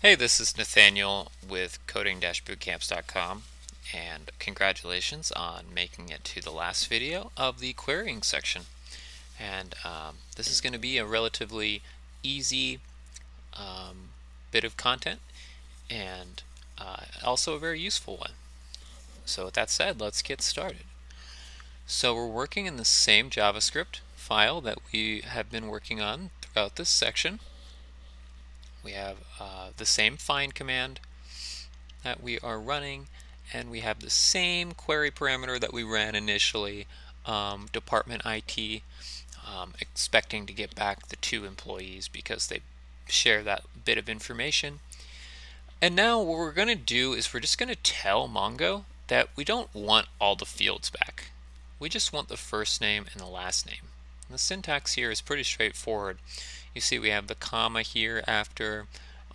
Hey, this is Nathaniel with coding-bootcamps.com, and congratulations on making it to the last video of the querying section. And this is going to be a relatively easy bit of content and also a very useful one. So with that said, let's get started. So we're working in the same JavaScript file that we have been working on throughout this section. We have the same find command that we are running, and we have the same query parameter that we ran initially, department IT, expecting to get back the 2 employees because they share that bit of information. And now what we're going to do is we're just going to tell Mongo that we don't want all the fields back. We just want the first name and the last name. And the syntax here is pretty straightforward. You see we have the comma here after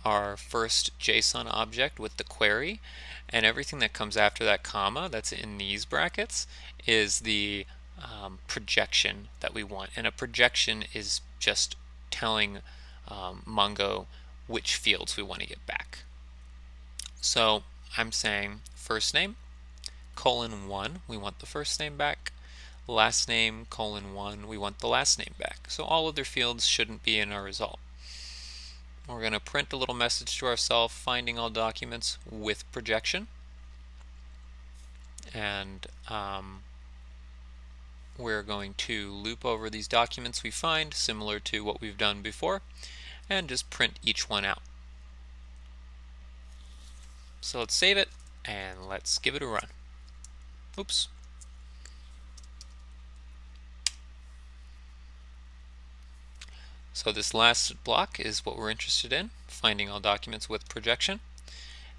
our first JSON object with the query, and everything that comes after that comma that's in these brackets is the projection that we want. And a projection is just telling Mongo which fields we want to get back. So I'm saying first name, :1, we want the first name back. Last name, :1, we want the last name back. So all other fields shouldn't be in our result. We're going to print a little message to ourselves, finding all documents with projection. And we're going to loop over these documents we find, similar to what we've done before, and just print each one out. So let's save it, and let's give it a run. Oops. So this last block is what we're interested in, finding all documents with projection.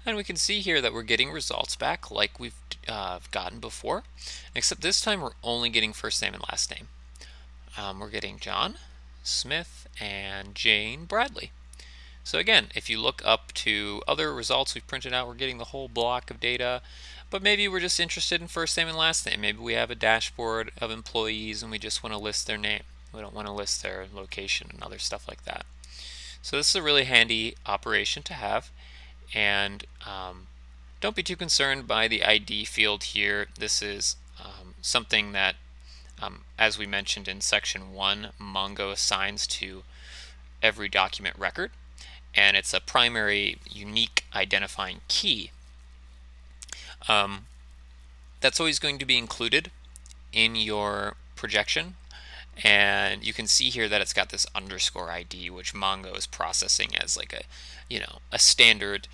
And we can see here that we're getting results back like we've gotten before, except this time we're only getting first name and last name. We're getting John, Smith, and Jane Bradley. So again, if you look up to other results we've printed out, we're getting the whole block of data, but maybe we're just interested in first name and last name. Maybe we have a dashboard of employees and we just want to list their name. We don't want to list their location and other stuff like that. So this is a really handy operation to have, and don't be too concerned by the ID field here. This is something that, as we mentioned in section 1, Mongo assigns to every document record, and it's a primary unique identifying key. That's always going to be included in your projection, and you can see here that it's got this underscore ID, which Mongo is processing as like a standard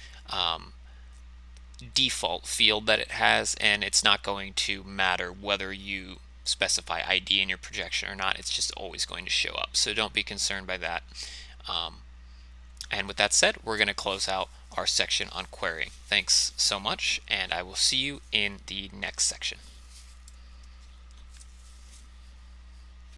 default field that it has, and it's not going to matter whether you specify ID in your projection or not. It's just always going to show up, so don't be concerned by that. And with that said, we're going to close out our section on querying. Thanks so much, and I will see you in the next section.